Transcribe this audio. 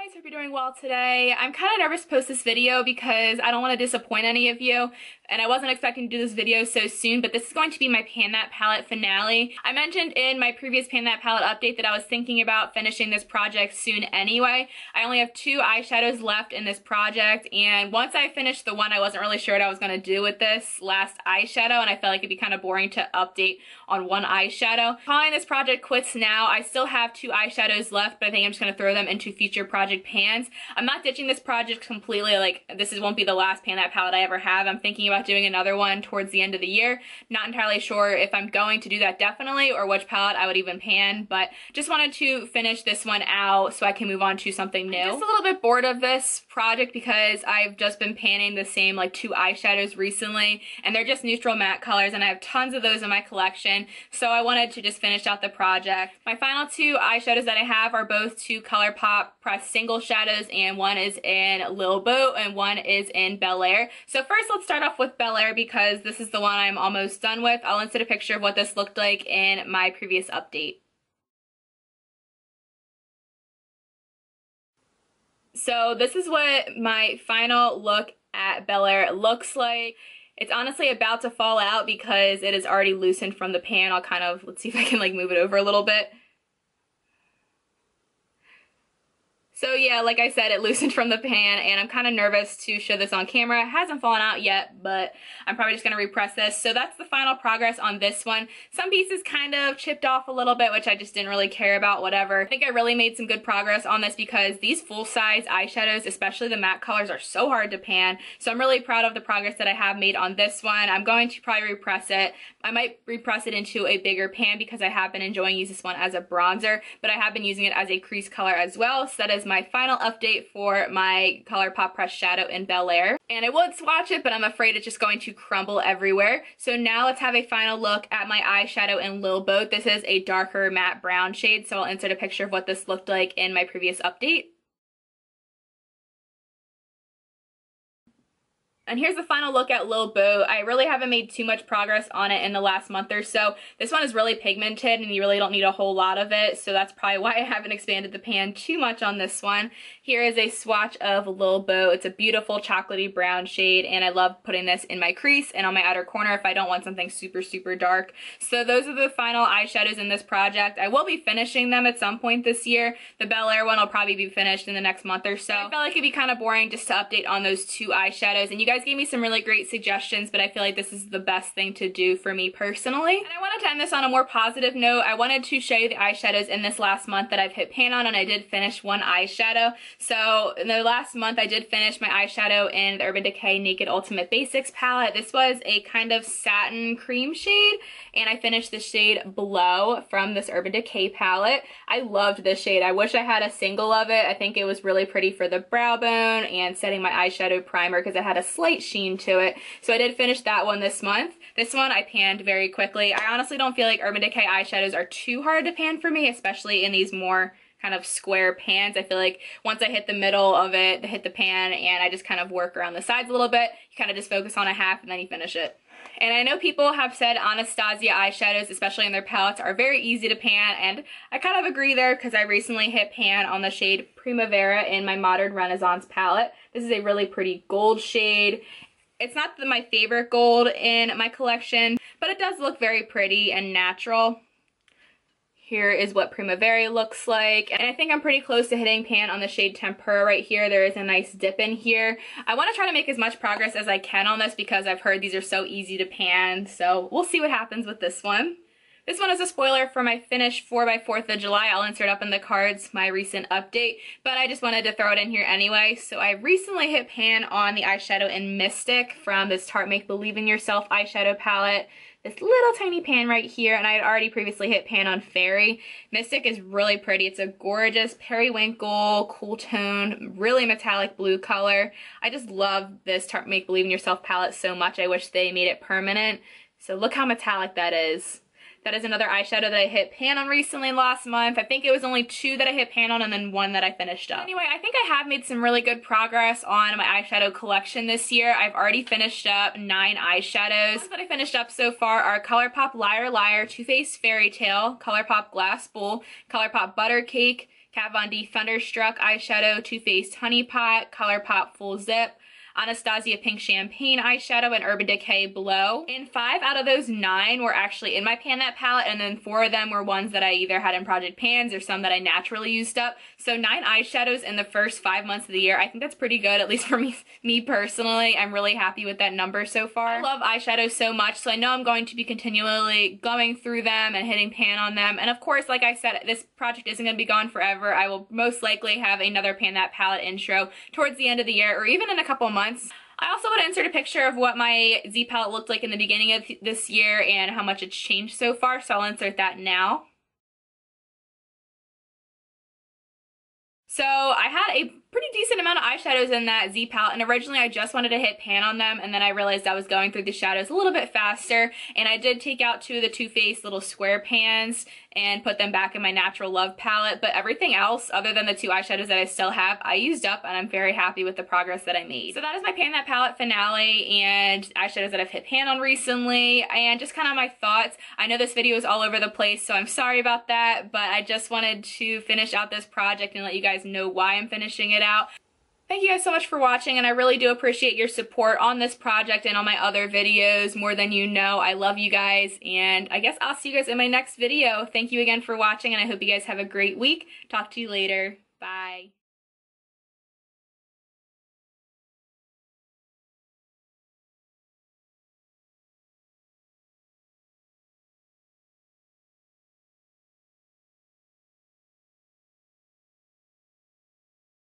Guys, hope you're doing well today. I'm kind of nervous to post this video because I don't want to disappoint any of you, and I wasn't expecting to do this video so soon, but this is going to be my Pan That Palette finale. I mentioned in my previous Pan That Palette update that I was thinking about finishing this project soon anyway. I only have 2 eyeshadows left in this project, and once I finished the one, I wasn't really sure what I was going to do with this last eyeshadow, and I felt like it'd be kind of boring to update on one eyeshadow. Calling this project quits now. I still have 2 eyeshadows left, but I think I'm just going to throw them into future project pans. I'm not ditching this project completely, like this won't be the last Pan That Palette I ever have. I'm thinking about doing another one towards the end of the year. Not entirely sure if I'm going to do that definitely or which palette I would even pan, but just wanted to finish this one out so I can move on to something new. I'm just a little bit bored of this project because I've just been panning the same like 2 eyeshadows recently, and they're just neutral matte colors, and I have tons of those in my collection, so I wanted to just finish out the project. My final 2 eyeshadows that I have are both 2 Colourpop pressed single shadows, and one is in Lil Boat and one is in Belaire. So first let's start off with Belaire because this is the one I'm almost done with. I'll insert a picture of what this looked like in my previous update. So this is what my final look at Belaire looks like. It's honestly about to fall out because it is already loosened from the pan. I'll kind of, let's see if I can like move it over a little bit. So yeah, like I said, it loosened from the pan, and I'm kind of nervous to show this on camera. It hasn't fallen out yet, but I'm probably just going to repress this. So that's the final progress on this one. Some pieces kind of chipped off a little bit, which I just didn't really care about, whatever. I think I really made some good progress on this because these full-size eyeshadows, especially the matte colors, are so hard to pan. So I'm really proud of the progress that I have made on this one. I'm going to probably repress it. I might repress it into a bigger pan because I have been enjoying using this one as a bronzer, but I have been using it as a crease color as well. So that is my final update for my Colourpop pressed shadow in Belaire. And I would swatch it, but I'm afraid it's just going to crumble everywhere. So now let's have a final look at my eyeshadow in Lil Boat. This is a darker matte brown shade, so I'll insert a picture of what this looked like in my previous update. And here's the final look at Lil Boat. I really haven't made too much progress on it in the last month or so. This one is really pigmented and you really don't need a whole lot of it, so that's probably why I haven't expanded the pan too much on this one. Here is a swatch of Lil Boat. It's a beautiful chocolatey brown shade, and I love putting this in my crease and on my outer corner if I don't want something super, super dark. So those are the final eyeshadows in this project. I will be finishing them at some point this year. The Belaire one will probably be finished in the next month or so. I felt like it'd be kind of boring just to update on those 2 eyeshadows, and you guys gave me some really great suggestions, but I feel like this is the best thing to do for me personally. And I wanted to end this on a more positive note. I wanted to show you the eyeshadows in this last month that I've hit pan on, and I did finish one eyeshadow. So in the last month, I did finish my eyeshadow in the Urban Decay Naked Ultimate Basics palette. This was a kind of satin cream shade, and I finished the shade Below from this Urban Decay palette. I loved this shade. I wish I had a single of it. I think it was really pretty for the brow bone and setting my eyeshadow primer because it had a slight sheen to it. So I did finish that one this month. This one I panned very quickly. I honestly don't feel like Urban Decay eyeshadows are too hard to pan for me, especially in these more kind of square pans. I feel like once I hit the middle of it, hit the pan, and I just kind of work around the sides a little bit, you kind of just focus on a half and then you finish it. And I know people have said Anastasia eyeshadows, especially in their palettes, are very easy to pan, and I kind of agree there because I recently hit pan on the shade Primavera in my Modern Renaissance palette. This is a really pretty gold shade. It's not my favorite gold in my collection, but it does look very pretty and natural. Here is what Primavera looks like, and I think I'm pretty close to hitting pan on the shade Tempera right here. There is a nice dip in here. I want to try to make as much progress as I can on this because I've heard these are so easy to pan, so we'll see what happens with this one. This one is a spoiler for my finish 4x4th of July. I'll insert up in the cards my recent update, but I just wanted to throw it in here anyway. So I recently hit pan on the eyeshadow in Mystic from this Tarte Make Believe in Yourself eyeshadow palette. This little tiny pan right here, and I had already previously hit pan on Fairy. Mystic is really pretty. It's a gorgeous periwinkle, cool tone, really metallic blue color. I just love this Tarte Make Believe in Yourself palette so much. I wish they made it permanent. So look how metallic that is. That is another eyeshadow that I hit pan on recently last month. I think it was only 2 that I hit pan on and then 1 that I finished up. Anyway, I think I have made some really good progress on my eyeshadow collection this year. I've already finished up 9 eyeshadows. The ones that I finished up so far are Colourpop Liar Liar, Too Faced Fairy Tale, Colourpop Glass Bowl, Colourpop Butter Cake, Kat Von D Thunderstruck eyeshadow, Too Faced Honey Pot, Colourpop Full Zip, Anastasia Pink Champagne eyeshadow, and Urban Decay Blow. And 5 out of those 9 were actually in my Pan That palette, and then 4 of them were ones that I either had in Project Pans or some that I naturally used up. So 9 eyeshadows in the first 5 months of the year. I think that's pretty good, at least for me personally. I'm really happy with that number so far. I love eyeshadows so much, so I know I'm going to be continually going through them and hitting pan on them. And of course, like I said, this project isn't going to be gone forever. I will most likely have another Pan That palette intro towards the end of the year or even in a couple months. I also want to insert a picture of what my Z palette looked like in the beginning of this year and how much it's changed so far, so I'll insert that now. So I had a pretty decent amount of eyeshadows in that Z palette, and originally I just wanted to hit pan on them, and then I realized I was going through the shadows a little bit faster, and I did take out 2 of the Too Faced little square pans and put them back in my Natural Love palette, but everything else other than the 2 eyeshadows that I still have, I used up, and I'm very happy with the progress that I made. So that is my Pan That palette finale and eyeshadows that I've hit pan on recently, and just kind of my thoughts. I know this video is all over the place, so I'm sorry about that, but I just wanted to finish out this project and let you guys know why I'm finishing it out. Thank you guys so much for watching, and I really do appreciate your support on this project and on my other videos more than you know. I love you guys, and I guess I'll see you guys in my next video. Thank you again for watching, and I hope you guys have a great week. Talk to you later. Bye.